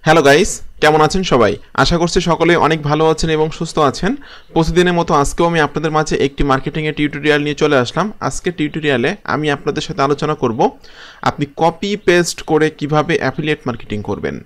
Hello guys, কেমন আছেন সবাই? আশা করছি সকলে অনেক ভালো আছেন এবং সুস্থ আছেন। প্রতিদিনের মতো আজকেও আমি আপনাদের মাঝে একটি মার্কেটিংয়ের টিউটোরিয়াল নিয়ে চলে আসলাম। আজকের টিউটোরিয়ালে আমি আপনাদের সাথে আলোচনা করব আপনি কপি পেস্ট করে কিভাবে অ্যাফিলিয়েট মার্কেটিং করবেন।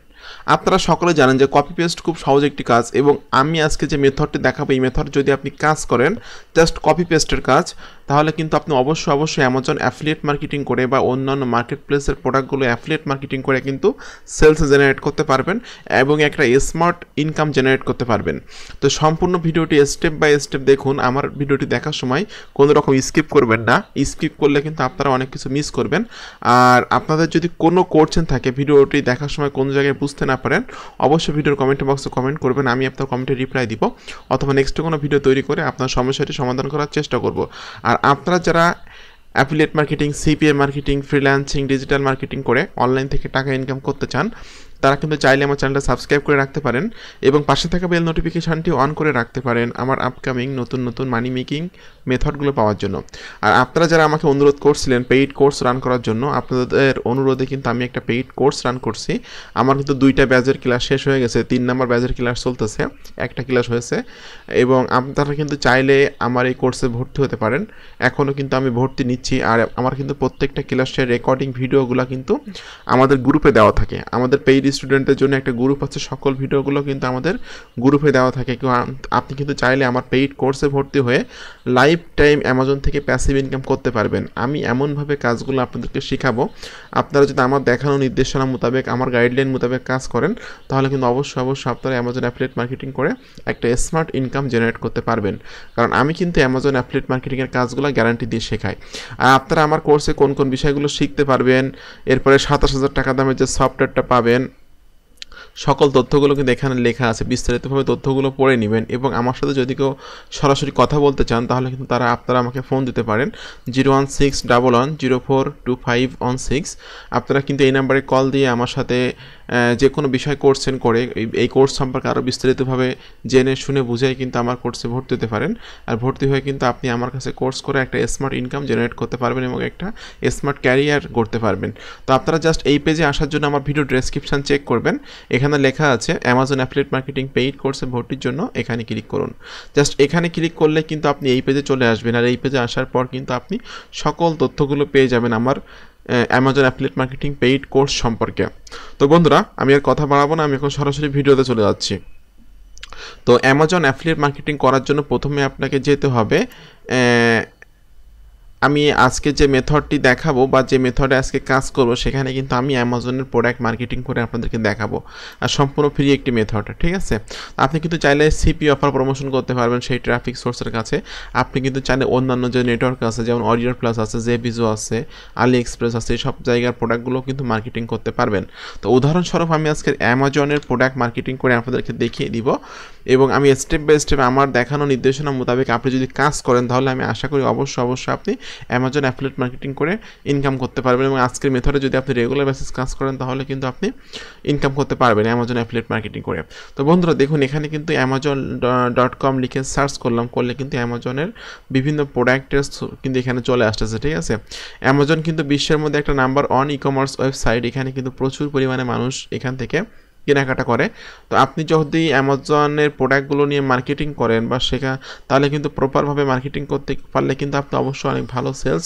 আপনারা সকলে জানেন যে কপি পেস্ট খুব সহজ একটি কাজ, এবং আমি আজকে যে মেথডটি দেখাবো এই মেথড যদি আপনি কাজ করেন, জাস্ট কপি পেস্টের কাজ, তাহলে কিন্তু আপনি অবশ্যই অ্যামাজন অ্যাফিলিয়েট মার্কেটিং করে বা অন্যান্য মার্কেট প্লেসের প্রোডাক্টগুলো অ্যাফিলিয়েট মার্কেটিং করে কিন্তু সেলস জেনারেট করতে পারবেন এবং একটা স্মার্ট ইনকাম জেনারেট করতে পারবেন। তো সম্পূর্ণ ভিডিওটি স্টেপ বাই স্টেপ দেখুন। আমার ভিডিওটি দেখার সময় কোনো রকম স্কিপ করবেন না। স্কিপ করলে কিন্তু আপনারা অনেক কিছু মিস করবেন। আর আপনাদের যদি কোনো কোয়েশ্চেন থাকে ভিডিওটি দেখার সময় কোনো জায়গায় বুঝতে না পারেন, অবশ্যই ভিডিওর কমেন্ট বক্সে কমেন্ট করবেন, আমি আপনার কমেন্টে রিপ্লাই দিব, অথবা নেক্সটে কোনো ভিডিও তৈরি করে আপনার সমস্যাটি সমাধান করার চেষ্টা করব। আর আপনারা যারা affiliate marketing, CPA marketing, freelancing, digital marketing করে অনলাইন থেকে টাকা ইনকাম করতে চান, তারা কিন্তু চাইলে আমার চ্যানেলটা সাবস্ক্রাইব করে রাখতে পারেন এবং পাশে থাকা বেল নোটিফিকেশানটি অন করে রাখতে পারেন আমার আপকামিং নতুন মানি মেকিং মেথডগুলো পাওয়ার জন্য। আর আপনারা যারা আমাকে অনুরোধ করছিলেন পেইড কোর্স রান করার জন্য, আপনাদের অনুরোধে কিন্তু আমি একটা পেইড কোর্স রান করছি। আমার কিন্তু 2টা ব্যাচের ক্লাস শেষ হয়ে গেছে, 3 নম্বর ব্যাচের ক্লাস চলতেছে, একটা ক্লাস হয়েছে, এবং আপনারা কিন্তু চাইলে আমার এই কোর্সে ভর্তি হতে পারেন। এখনও কিন্তু আমি ভর্তি নিচ্ছি। আর আমার কিন্তু প্রত্যেকটা ক্লাসের রেকর্ডিং ভিডিওগুলো কিন্তু আমাদের গ্রুপে দেওয়া থাকে। আমাদের পেইড স্টুডেন্টদের জন্য একটা গ্রুপ আছে, সকল ভিডিওগুলো কিন্তু আমাদের গ্রুপে দেওয়া থাকে। আপনি কিন্তু চাইলে আমার পেইড কোর্সে ভর্তি হয়ে লাইফ টাইম অ্যামাজন থেকে প্যাসিভ ইনকাম করতে পারবেন। আমি এমনভাবে কাজগুলো আপনাদেরকে শেখাবো, আপনারা যদি আমার দেখানো নির্দেশনা মোতাবেক, আমার গাইডলাইন মোতাবেক কাজ করেন, তাহলে কিন্তু অবশ্যই আপনারা অ্যামাজন অ্যাফিলিয়েট মার্কেটিং করে একটা স্মার্ট ইনকাম জেনারেট করতে পারবেন। কারণ আমি কিন্তু অ্যামাজন অ্যাফিলিয়েট মার্কেটিংয়ের কাজগুলো গ্যারান্টি দিয়ে শেখাই। আর আপনারা আমার কোর্সে কোন কোন বিষয়গুলো শিখতে পারবেন, এরপরে 27,000 টাকা দামের যে সফটওয়্যারটা পাবেন, সকল তথ্যগুলো কিন্তু এখানে লেখা আছে। বিস্তারিতভাবে তথ্যগুলো পড়ে নেবেন এবং আমার সাথে যদি কেউ সরাসরি কথা বলতে চান, তাহলে কিন্তু আপনারা আমাকে ফোন দিতে পারেন 01611042516। আপনারা কিন্তু এই নাম্বারে কল দিয়ে আমার সাথে যে কোনো বিষয় কোর্সেন করে এই কোর্স সম্পর্কে আরও বিস্তারিতভাবে জেনে শুনে বুঝাই কিন্তু আমার কোর্সে ভর্তি হতে পারেন। আর ভর্তি হয়ে কিন্তু আপনি আমার কাছে কোর্স করে একটা স্মার্ট ইনকাম জেনারেট করতে পারবেন এবং একটা স্মার্ট ক্যারিয়ার গড়তে পারবেন। তো আপনারা জাস্ট এই পেজে আসার জন্য আমার ভিডিও ডেসক্রিপশান চেক করবেন, এখানে লেখা আছে অ্যামাজন অ্যাফিলিয়েট মার্কেটিং পেইড কোর্সে ভর্তির জন্য, এখানে ক্লিক করুন। জাস্ট এখানে ক্লিক করলে কিন্তু আপনি এই পেজে চলে আসবেন। আর এই পেজে আসার পর কিন্তু আপনি সকল তথ্যগুলো পেয়ে যাবেন আমার Amazon affiliate marketing paid course সম্পর্কে। তো বন্ধুরা, আমি আর কথা বাড়াবো না, আমি এখন সরাসরি ভিডিওতে চলে যাচ্ছি। তো অ্যামাজন অ্যাফিলিয়েট মার্কেটিং করার জন্য প্রথমে আপনাকে যেতে হবে, আমি আজকে যে মেথডটি দেখাবো বা যে মেথডে আজকে কাজ করব, সেখানে কিন্তু আমি অ্যামাজনের প্রোডাক্ট মার্কেটিং করে আপনাদেরকে দেখাবো। আর সম্পূর্ণ ফ্রি একটি মেথড, ঠিক আছে? আপনি কিন্তু চাইলে সিপি অফার প্রমোশন করতে পারবেন সেই ট্রাফিক সোর্সের কাছে। আপনি কিন্তু চাইলে অন্যান্য যে নেটওয়ার্ক আছে, যেমন অরিয়র প্লাস আছে, জেবিজো আছে, আলি এক্সপ্রেস আছে, এই সব জায়গার প্রোডাক্টগুলো কিন্তু মার্কেটিং করতে পারবেন। তো উদাহরণস্বরূপ আমি আজকে অ্যামাজনের প্রোডাক্ট মার্কেটিং করে আপনাদেরকে দেখিয়ে দিব, এবং আমি স্টেপ বাই স্টেপ আমার দেখানো নির্দেশনা মোতাবেক আপনি যদি কাজ করেন, তাহলে আমি আশা করি অবশ্যই আপনি অ্যামাজন অ্যাফিলিয়েট মার্কেটিং করে ইনকাম করতে পারবেন। এবং আজকের মেথডে যদি আপনি রেগুলার বেসিস কাজ করেন, তাহলে কিন্তু আপনি ইনকাম করতে পারবেন অ্যামাজন অ্যাফিলিয়েট মার্কেটিং করে। তো বন্ধুরা দেখুন, এখানে কিন্তু amazon.com লিখে সার্চ করলে কিন্তু অ্যামাজনের বিভিন্ন প্রোডাক্টের কিন্তু এখানে চলে আসতেছে, ঠিক আছে? অ্যামাজন কিন্তু বিশ্বের মধ্যে একটা নাম্বার 1 ই কমার্স ওয়েবসাইট। এখানে কিন্তু প্রচুর পরিমাণে মানুষ এখান থেকে কেনাকাটা করে। তো আপনি যদি অ্যামাজনের প্রোডাক্টগুলো নিয়ে মার্কেটিং করেন বা তাহলে কিন্তু প্রপারভাবে মার্কেটিং করতে পারলে কিন্তু আপনি অবশ্যই অনেক ভালো সেলস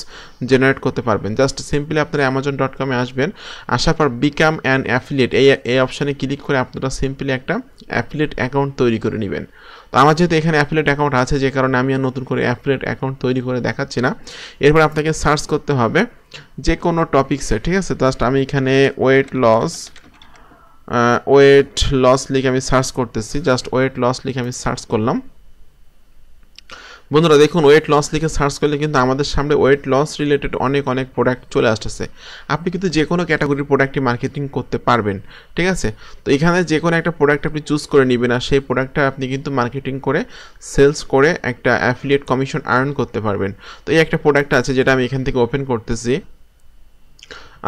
জেনারেট করতে পারবেন। জাস্ট সিম্পলি আপনারা amazon.com-এ আসবেন, আসার পর বিকাম অ্যান অ্যাফিলিয়েট এই অপশানে ক্লিক করে আপনারা সিম্পলি একটা অ্যাফিলিয়েট অ্যাকাউন্ট তৈরি করে নেবেন। তো আমার যেহেতু এখানে অ্যাফিলিয়েট অ্যাকাউন্ট আছে, যে কারণে আমি আর নতুন করে অ্যাফিলিয়েট অ্যাকাউন্ট তৈরি করে দেখাচ্ছি না। এরপর আপনাকে সার্চ করতে হবে যে কোনো টপিক্সে, ঠিক আছে? জাস্ট আমি এখানে ওয়েট লস লিখে আমি সার্চ করতেছি। জাস্ট ওয়েট লস লিখে আমি সার্চ করলাম। বন্ধুরা দেখুন, ওয়েট লস লিখে সার্চ করলে কিন্তু আমাদের সামনে ওয়েট লস রিলেটেড অনেক প্রোডাক্ট চলে আসতেছে। আপনি কিন্তু যে কোনো ক্যাটাগরির প্রোডাক্টই মার্কেটিং করতে পারবেন, ঠিক আছে? তো এখানে যে কোনো একটা প্রোডাক্ট আপনি চুজ করে নেবেন, আর সেই প্রোডাক্টটা আপনি কিন্তু মার্কেটিং করে সেলস করে একটা অ্যাফিলিয়েট কমিশন আর্ন করতে পারবেন। তো এই একটা প্রোডাক্ট আছে যেটা আমি এখান থেকে ওপেন করতেছি।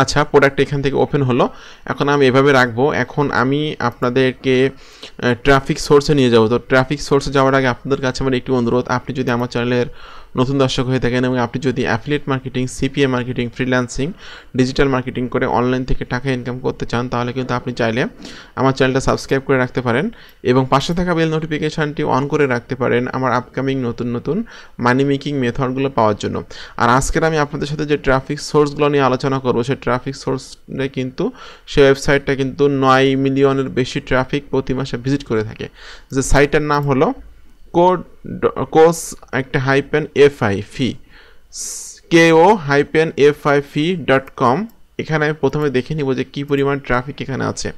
আচ্ছা, প্রোডাক্ট এখান থেকে ওপেন হলো। এখন আমি এভাবে রাখবো। এখন আমি আপনাদেরকে ট্রাফিক সোর্সে নিয়ে যাব। তো ট্রাফিক সোর্সে যাওয়ার আগে আপনাদের কাছে আমার একটি অনুরোধ, আপনি যদি আমার চ্যানেলের নতুন দর্শক হয়ে থাকেন এবং আপনি যদি affiliate marketing, CPA marketing, freelancing, digital marketing করে অনলাইন থেকে টাকা ইনকাম করতে চান, তাহলে কিন্তু আপনি চাইলে আমার চ্যানেলটা সাবস্ক্রাইব করে রাখতে পারেন এবং পাশে থাকা বেল নোটিফিকেশানটি অন করে রাখতে পারেন আমার আপকামিং নতুন মানি মেকিং মেথডগুলো পাওয়ার জন্য। আর আজকের আমি আপনাদের সাথে যে ট্রাফিক সোর্সগুলো নিয়ে আলোচনা করবো, সেই ট্রাফিক সোর্সে কিন্তু সেই ওয়েবসাইটটা কিন্তু 9 মিলিয়নের বেশি ট্রাফিক প্রতি মাসে ভিজিট করে থাকে। যে সাইটটার নাম হলো ko-fi.com। এখানে আমি প্রথমে দেখে নিব যে কী পরিমাণ ট্রাফিক এখানে আছে।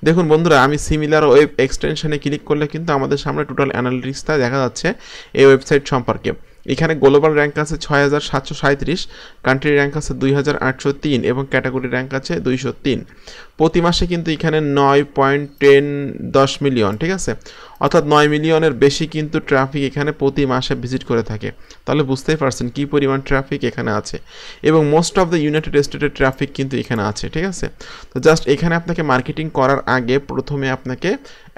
দেখুন বন্ধুরা, আমি সিমিলার ওয়েব এক্সটেনশনে ক্লিক করলে কিন্তু আমাদের সামনে টোটাল অ্যানালিটিক্সটা দেখা যাচ্ছে এই ওয়েবসাইট সম্পর্কে। এখানে গ্লোবাল র্যাঙ্ক আছে 6737, কান্ট্রি র্যাঙ্ক আছে 2803 এবং ক্যাটাগরি র্যাঙ্ক আছে 203। প্রতি মাসে কিন্তু এখানে 9.10 মিলিয়ন, ঠিক আছে, অর্থাৎ 9 মিলিয়নের বেশি কিন্তু ট্রাফিক এখানে প্রতি মাসে ভিজিট করে থাকে। তাহলে বুঝতেই পারছেন কী পরিমাণ ট্রাফিক এখানে আছে এবং মোস্ট অফ দ্য ইউনাইটেড স্টেটের ট্রাফিক কিন্তু এখানে আছে, ঠিক আছে। তো জাস্ট এখানে আপনাকে মার্কেটিং করার আগে প্রথমে আপনাকে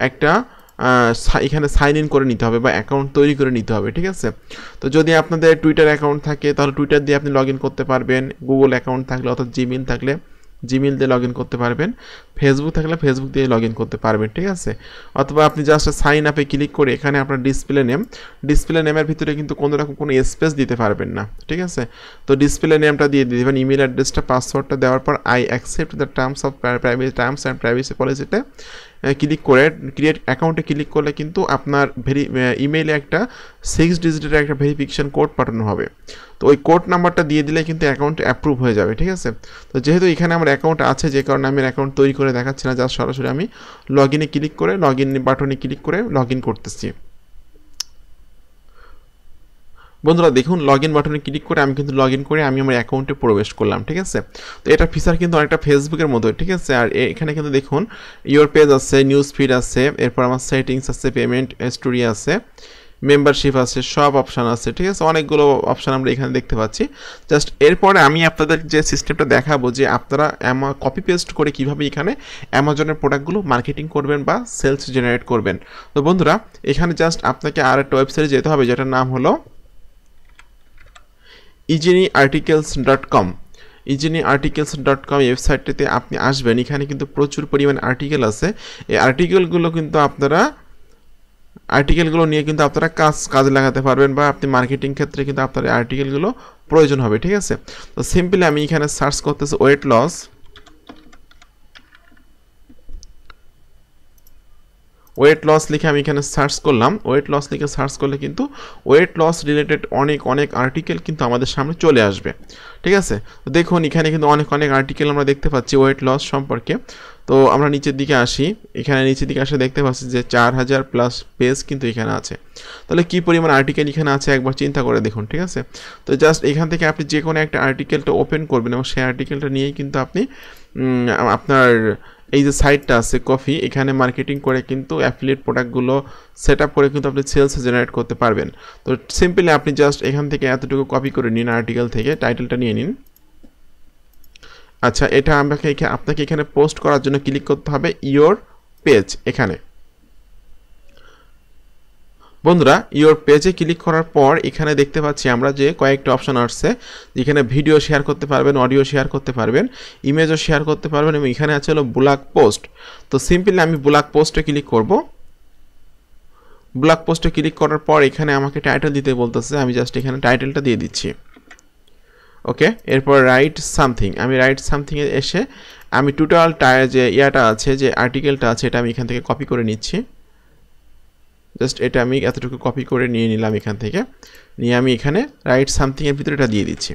একটা এখানে সাইন ইন করে নিতে হবে বা অ্যাকাউন্ট তৈরি করে নিতে হবে, ঠিক আছে। তো যদি আপনাদের টুইটার অ্যাকাউন্ট থাকে তাহলে টুইটার দিয়ে আপনি লগ ইন করতে পারবেন, গুগল অ্যাকাউন্ট থাকলে অর্থাৎ জিমেইল থাকলে জিমেইল দিয়ে লগ ইন করতে পারবেন, ফেসবুক থাকলে ফেসবুক দিয়ে লগ ইন করতে পারবেন, ঠিক আছে। অথবা আপনি জাস্ট সাইন আপে ক্লিক করে এখানে আপনার ডিসপ্লে নেমের ভিতরে কিন্তু কোনো রকম কোনো স্পেস দিতে পারবেন না, ঠিক আছে। তো ডিসপ্লে নেমটা দিয়ে দেবেন, ইমেল অ্যাড্রেসটা, পাসওয়ার্ডটা দেওয়ার পর I accept the terms and privacy পলিসিতে ক্লিক করে ক্রিয়েট অ্যাকাউন্টে ক্লিক করলে কিন্তু আপনার ইমেইলে একটা 6 ডিজিটের একটা ভেরিফিকেশন কোড পাঠানো হবে। তো ওই কোড নাম্বারটা দিয়ে দিলে কিন্তু অ্যাকাউন্ট অ্যাপ্রুভ হয়ে যাবে, ঠিক আছে। তো যেহেতু এখানে আমার অ্যাকাউন্ট আছে, যে কারণে আমি অ্যাকাউন্ট তৈরি করে দেখাচ্ছি না, জাস্ট সরাসরি আমি লগ ইনে ক্লিক করে লগ ইন বাটনে ক্লিক করে লগ ইন করতেছি। বন্ধুরা দেখুন, লগ ইন বাটনে ক্লিক করে আমি কিন্তু লগ ইন করে আমি আমার অ্যাকাউন্টে প্রবেশ করলাম, ঠিক আছে। তো এটা ফিচার কিন্তু অনেকটা ফেসবুকের মতো, ঠিক আছে। আর এখানে কিন্তু দেখুন ইয়োর পেজ আছে, নিউজ ফিড আছে, এরপর আমার সেটিংস আছে, পেমেন্ট স্টোরি আছে, মেম্বারশিপ আছে, সব অপশান আছে, ঠিক আছে। অনেকগুলো অপশান আমরা এখানে দেখতে পাচ্ছি। জাস্ট এরপরে আমি আপনাদের যে সিস্টেমটা দেখাবো যে আপনারা কপি পেস্ট করে কীভাবে এখানে অ্যামাজনের প্রোডাক্টগুলো মার্কেটিং করবেন বা সেলস জেনারেট করবেন। তো বন্ধুরা এখানে জাস্ট আপনাকে আর একটা ওয়েবসাইটে যেতে হবে, যেটার নাম হলো egenyarticles.com। egenyarticles.com ওয়েবসাইটটিতে আপনি আসবেন, এখানে কিন্তু প্রচুর পরিমাণ আর্টিকেল আছে। এই আর্টিকেলগুলো নিয়ে কিন্তু আপনারা কাজে লাগাতে পারবেন বা আপনি মার্কেটিং ক্ষেত্রে কিন্তু আপনার এই আর্টিকেলগুলো প্রয়োজন হবে, ঠিক আছে। তো সিম্পলি আমি এখানে সার্চ করতেছি ওয়েট লস লিখে আমি এখানে সার্চ করলাম। ওয়েট লস লিখে সার্চ করলে কিন্তু ওয়েট লস রিলেটেড অনেক আর্টিকেল কিন্তু আমাদের সামনে চলে আসবে, ঠিক আছে। তো দেখুন এখানে কিন্তু অনেক আর্টিকেল আমরা দেখতে পাচ্ছি ওয়েট লস সম্পর্কে। তো আমরা নিচের দিকে আসি, এখানে নিচের দিকে আসে দেখতে পাচ্ছি যে 4000+ পেজ কিন্তু এখানে আছে। তাহলে কী পরিমাণ আর্টিকেল এখানে আছে একবার চিন্তা করে দেখুন, ঠিক আছে। তো জাস্ট এখান থেকে আপনি যে কোনো একটা আর্টিকেলটা ওপেন করবেন এবং সেই আর্টিকেলটা নিয়েই কিন্তু আপনি আপনার এই যে সাইটটা আছে কফি, এখানে মার্কেটিং করে কিন্তু অ্যাফিলিয়েট প্রোডাক্টগুলো সেট আপ করে কিন্তু আপনি সেলস জেনারেট করতে পারবেন। তো সিম্পলি আপনি জাস্ট এখান থেকে এতটুকু কপি করে নিন, আর্টিকেল থেকে টাইটেলটা নিয়ে নিন। আচ্ছা, এটা আপনাকে এখানে পোস্ট করার জন্য ক্লিক করতে হবে ইয়োর পেজ। এখানে বন্ধুরা ইয়োর পেজে ক্লিক করার পর এখানে দেখতে পাচ্ছি আমরা যে কয়েকটা অপশন আসছে, যেখানে ভিডিও শেয়ার করতে পারবেন, অডিও শেয়ার করতে পারবেন, ইমেজও শেয়ার করতে পারবেন এবং এখানে আছে হলো ব্লগ পোস্ট। তো সিম্পলি আমি ব্লগ পোস্টে ক্লিক করব। ব্লগ পোস্টে ক্লিক করার পর এখানে আমাকে টাইটেল দিতে বলতেছে, আমি জাস্ট এখানে টাইটেলটা দিয়ে দিচ্ছি। ওকে, এরপর রাইট সামথিং, আমি রাইট সামথিংয়ে এসে আমি টোটাল যে ইয়াটা আছে, যে আর্টিকেলটা আছে, এটা আমি এখান থেকে কপি করে নিচ্ছি। জাস্ট এটা আমি এতটুকু কপি করে নিয়ে নিলাম, এখান থেকে নিয়ে আমি এখানে রাইট সামথিংয়ের ভিতরে এটা দিয়ে দিচ্ছি।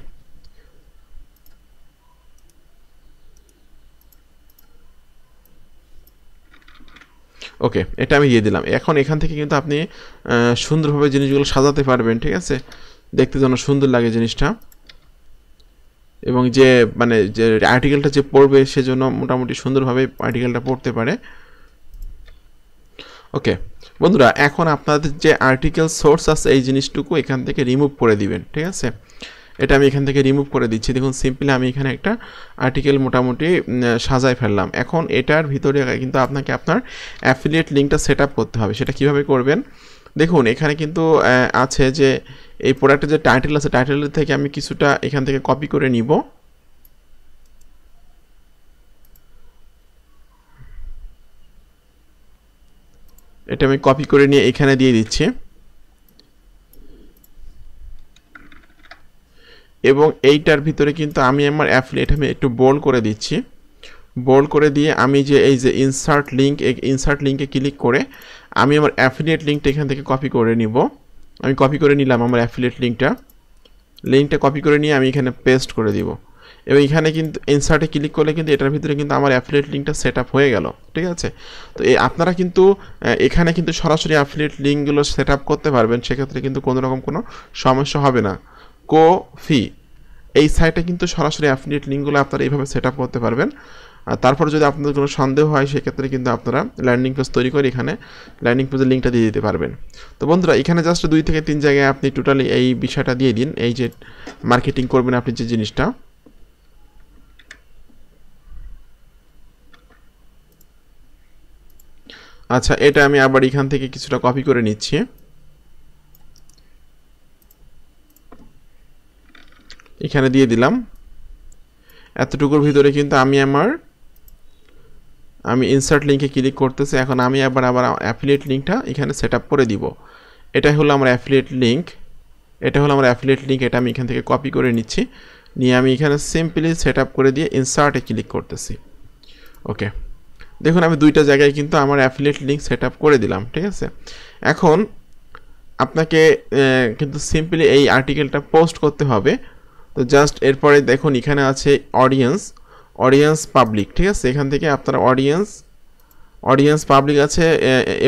ওকে, এটা আমি দিয়ে দিলাম। এখন এখান থেকে কিন্তু আপনি সুন্দরভাবে জিনিসগুলো সাজাতে পারবেন, ঠিক আছে, দেখতে যেন সুন্দর লাগে জিনিসটা এবং যে যে আর্টিকেলটা যে পড়বে সেজন্য মোটামুটি সুন্দরভাবে আর্টিকেলটা পড়তে পারে। ওকে বন্ধুরা, এখন আপনাদের যে আর্টিকেল সোর্স আছে এই জিনিসটুকু এখান থেকে রিমুভ করে দিবেন, ঠিক আছে। এটা আমি এখান থেকে রিমুভ করে দিচ্ছি। দেখুন সিম্পলি আমি এখানে একটা আর্টিকেল মোটামুটি সাজায় ফেললাম। এখন এটার ভিতরে কিন্তু আপনাকে আপনার অ্যাফিলিয়েট লিঙ্কটা সেট আপ করতে হবে। সেটা কীভাবে করবেন দেখুন, এখানে কিন্তু আছে যে এই প্রোডাক্টের যে টাইটেল আছে টাইটেলের থেকে আমি কিছুটা এখান থেকে কপি করে নিব। এটা আমি কপি করে নিয়ে এখানে দিয়ে দিচ্ছি এবং এইটার ভিতরে কিন্তু আমি আমার অ্যাফিলিয়েট আমি একটু বোল্ড করে দিচ্ছি। বোল্ড করে দিয়ে আমি যে এই যে ইনসার্ট লিঙ্কে ক্লিক করে আমি আমার অ্যাফিলিয়েট লিঙ্কটা এখান থেকে কপি করে নিব। আমি কপি করে নিলাম আমার অ্যাফিলিয়েট লিঙ্কটা কপি করে নিয়ে আমি এখানে পেস্ট করে দিব এবং এখানে কিন্তু ইনসার্টে ক্লিক করলে কিন্তু এটার ভিতরে কিন্তু আমার অ্যাফিলিয়েট লিঙ্কটা সেট আপ হয়ে গেল। ঠিক আছে, তো আপনারা কিন্তু এখানে কিন্তু সরাসরি অ্যাফিলিয়েট লিঙ্কগুলো সেট আপ করতে পারবেন, সেক্ষেত্রে কিন্তু কোনো রকম কোনো সমস্যা হবে না। কোফি এই সাইটে কিন্তু সরাসরি অ্যাফিলিয়েট লিঙ্কগুলো আপনারা এইভাবে সেট আপ করতে পারবেন। আর তারপর যদি আপনাদের কোনো সন্দেহ হয় সেক্ষেত্রে কিন্তু আপনারা ল্যান্ডিং পেজ তৈরি করে এখানে ল্যান্ডিং পেজের লিঙ্কটা দিয়ে দিতে পারবেন। তো বন্ধুরা এখানে জাস্ট 2 থেকে 3 জায়গায় আপনি টোটালি এই বিষয়টা দিয়ে দিন, এই যে মার্কেটিং করবেন আপনি যে জিনিসটা। আচ্ছা, এটা আমি আবার এখান থেকে কিছুটা কপি করে নিচ্ছি। এখানে দিয়ে দিলাম। এতটুকুর ভিতরে কিন্তু আমি ইনসার্ট লিঙ্কে ক্লিক করতেছি। এখন আমি আবার অ্যাফিলিয়েট লিঙ্কটা এখানে সেট আপ করে দিব। এটাই হলো আমার অ্যাফিলিয়েট লিঙ্ক, এটা আমি এখান থেকে কপি করে নিচ্ছি, নিয়ে আমি এখানে সিম্পলি সেট আপ করে দিয়ে ইনসার্টে ক্লিক করতেছি। ওকে, দেখুন আমি 2টা জায়গায় কিন্তু আমার অ্যাফিলিয়েট লিঙ্ক সেট আপ করে দিলাম। ঠিক আছে, এখন আপনাকে কিন্তু সিম্পলি এই আর্টিকেলটা পোস্ট করতে হবে। তো জাস্ট এরপরে দেখুন এখানে আছে অডিয়েন্স পাবলিক। ঠিক আছে, এখান থেকে আপনারা অডিয়েন্স পাবলিক আছে,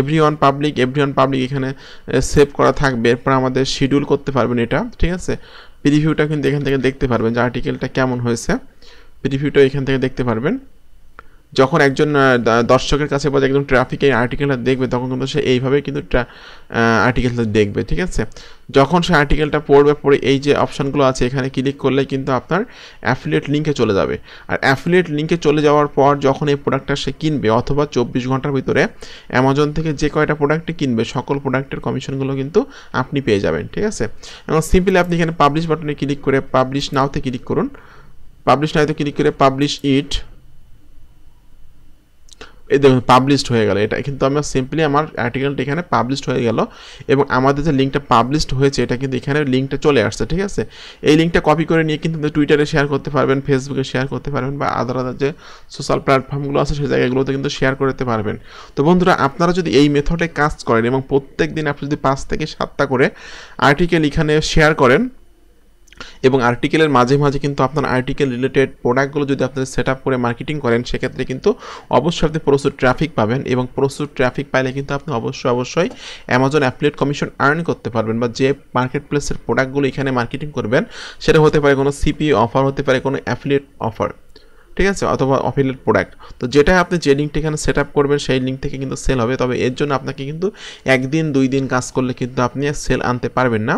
এভরিওয়ান পাবলিক এখানে সেভ করা থাকবে। এরপর আমাদের শিডিউল করতে পারবেন এটা। ঠিক আছে, প্রিভিউটা কিন্তু এখান থেকে দেখতে পারবেন যে আর্টিকেলটা কেমন হয়েছে, প্রিভিউটা এখান থেকে দেখতে পারবেন। যখন একজন দর্শকের কাছে বা একজন ট্রাফিক এই আর্টিকেলটা দেখবে তখন কিন্তু সে এইভাবে কিন্তু আর্টিকেলটা দেখবে। ঠিক আছে, যখন সে আর্টিকেলটা পড়ে এই যে অপশানগুলো আছে এখানে ক্লিক করলে কিন্তু আপনার অ্যাফিলিয়েট লিঙ্কে চলে যাবে। আর অ্যাফিলিয়েট লিঙ্কে চলে যাওয়ার পর যখন এই প্রোডাক্টটা সে কিনবে অথবা 24 ঘন্টার ভিতরে অ্যামাজন থেকে যে কয়টা প্রোডাক্টে কিনবে সকল প্রোডাক্টের কমিশনগুলো কিন্তু আপনি পেয়ে যাবেন। ঠিক আছে, এবং সিম্পলি আপনি এখানে পাবলিশ বাটনে ক্লিক করে পাবলিশ নাওতে ক্লিক করুন। পাবলিশ নাওতে ক্লিক করে পাবলিশ ইট, এই দেখুন পাবলিশড হয়ে গেল। এটা কিন্তু আমরা সিম্পলি আমার আর্টিকেলটা এখানে পাবলিশড হয়ে গেল এবং আমাদের যে লিঙ্কটা পাবলিশড হয়েছে এটা কিন্তু এখানে লিঙ্কটা চলে আসছে। ঠিক আছে, এই লিঙ্কটা কপি করে নিয়ে কিন্তু টুইটারে শেয়ার করতে পারবেন, ফেসবুকে শেয়ার করতে পারবেন বা আদার যে সোশ্যাল প্ল্যাটফর্মগুলো আছে সেই জায়গাগুলোতে কিন্তু শেয়ার করতে পারবেন। তো বন্ধুরা আপনারা যদি এই মেথডে কাজ করেন এবং প্রত্যেক দিন আপনি যদি 5 থেকে 7টা করে আর্টিকেল এখানে শেয়ার করেন এবং আর্টিকেলের মাঝে মাঝে কিন্তু আপনার আর্টিকেল রিলেটেড প্রোডাক্টগুলো যদি আপনি সেট আপ করে মার্কেটিং করেন সেক্ষেত্রে কিন্তু অবশ্যই আপনি প্রচুর ট্রাফিক পাবেন এবং প্রচুর ট্রাফিক পাইলে কিন্তু আপনি অবশ্যই অ্যামাজন অ্যাফিলিয়েট কমিশন আর্ন করতে পারবেন বা যে মার্কেট প্লেসের প্রোডাক্টগুলো এখানে মার্কেটিং করবেন সেটা হতে পারে কোনো সিপি অফার, হতে পারে কোনো অ্যাফিলিয়েট অফার। ঠিক আছে, অথবা অ্যাফিলিয়েট প্রোডাক্ট। তো যেটা আপনি যে লিঙ্কটা এখানে সেট আপ করবেন সেই লিঙ্ক থেকে কিন্তু সেল হবে। তবে এর জন্য আপনাকে কিন্তু 1 দিন 2 দিন কাজ করলে কিন্তু আপনি সেল আনতে পারবেন না।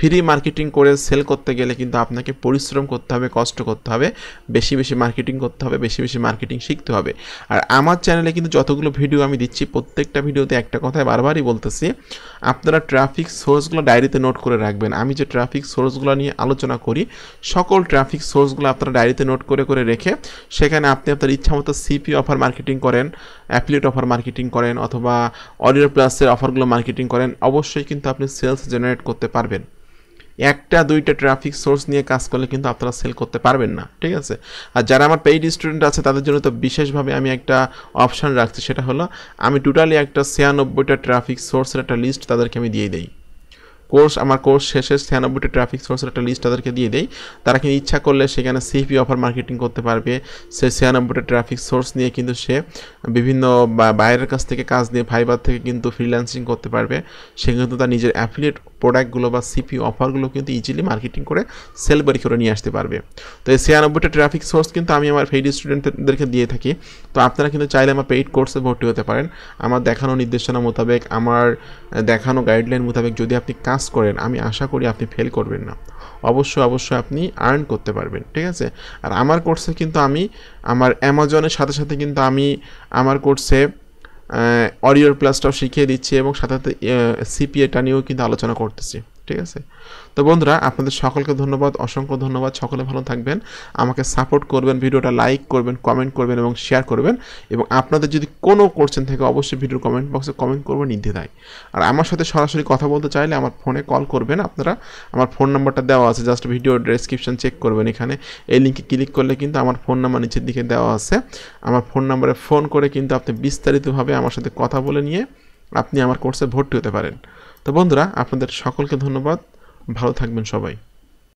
ফ্রি মার্কেটিং করে সেল করতে গেলে কিন্তু আপনাকে পরিশ্রম করতে হবে, কষ্ট করতে হবে, বেশি মার্কেটিং করতে হবে, বেশি মার্কেটিং শিখতে হবে। আর আমার চ্যানেলে কিন্তু যতগুলো ভিডিও আমি দিচ্ছি প্রত্যেকটা ভিডিওতে একটা কথাই বারবারই বলতেছি, আপনারা ট্রাফিক সোর্সগুলো ডায়েরিতে নোট করে রাখবেন। আমি যে ট্রাফিক সোর্সগুলো নিয়ে আলোচনা করি সকল ট্রাফিক সোর্সগুলো আপনারা ডায়েরিতে নোট করে রেখে সেখানে আপনি আপনার ইচ্ছা মতো সিপি অফার মার্কেটিং করেন, অ্যাফিলিয়েট অফার মার্কেটিং করেন অথবা অডিও প্লাসের অফারগুলো মার্কেটিং করেন, অবশ্যই কিন্তু আপনি সেলস জেনারেট করতে পারবেন। 1টা 2টা ট্রাফিক সোর্স নিয়ে কাজ করলে কিন্তু আপনারা সেল করতে পারবেন না। ঠিক আছে, আর যারা আমার পেইড স্টুডেন্ট আছে তাদের জন্য তো বিশেষভাবে আমি একটা অপশান রাখছি, সেটা হলো আমি টোটালি একটা 96টা ট্রাফিক সোর্সের একটা লিস্ট তাদেরকে আমি দিয়ে দিই। আমার কোর্স শেষে 96টা ট্রাফিক সোর্সের একটা লিস্ট তাদেরকে দিয়ে দেই। তারা কিন্তু ইচ্ছা করলে সেখানে সিপি অফার মার্কেটিং করতে পারবে। সে 96টা ট্রাফিক সোর্স নিয়ে কিন্তু সে বিভিন্ন বাইরের কাছ থেকে কাজ নিয়ে ফাইবার থেকে কিন্তু ফ্রিল্যান্সিং করতে পারবে। সে কিন্তু তার নিজের অ্যাফিলিয়েট প্রোডাক্টগুলো বা সিপি অফারগুলো কিন্তু ইজিলি মার্কেটিং করে সেল বের করে নিয়ে আসতে পারবে। তো এই 96টা ট্রাফিক সোর্স কিন্তু আমি আমার পেইড স্টুডেন্টদেরকে দিয়ে থাকি। তো আপনারা কিন্তু চাইলে আমার পেইড কোর্সে ভর্তি হতে পারেন। আমার দেখানো নির্দেশনা মোতাবেক, আমার দেখানো গাইডলাইন মোতাবেক যদি আপনি কাজ করেন আমি আশা করি আপনি ফেল করবেন না, অবশ্যই আপনি আর্ন করতে পারবেন। ঠিক আছে, আর আমার কোর্সে কিন্তু আমি আমার অ্যামাজনের সাথে কিন্তু আমি আমার কোর্সে অডিও প্লাসটাও শিখিয়ে দিচ্ছি এবং সাথে সিপিএটা নিয়েও কিন্তু আলোচনা করতেছি। ঠিক আছে। তো বন্ধুরা, আপনাদের সকলকে ধন্যবাদ, অসংখ্য ধন্যবাদ। সকলে ভালো থাকবেন, আমাকে সাপোর্ট করবেন, ভিডিওটা লাইক করবেন, কমেন্ট করবেন এবং শেয়ার করবেন। এবং আপনাদের যদি কোনো কোশ্চেন থাকে অবশ্যই ভিডিওর কমেন্ট বক্সে কমেন্ট করবেন নির্দ্বিধায়। আর আমার সাথে সরাসরি কথা বলতে চাইলে আমার ফোনে কল করবেন আপনারা। আমার ফোন নাম্বারটা দেওয়া আছে, জাস্ট ভিডিও ডেসক্রিপশন চেক করবেন, এখানে এই লিঙ্কে ক্লিক করলে কিন্তু আমার ফোন নাম্বার নিচের দিকে দেওয়া আছে। আমার ফোন নাম্বারে ফোন করে কিন্তু আপনি বিস্তারিতভাবে আমার সাথে কথা বলে নিয়ে আপনি আমার কোর্সে ভর্তি হতে পারেন। তো বন্ধুরা, আপনাদের সকলকে ধন্যবাদ, ভালো থাকবেন সবাই।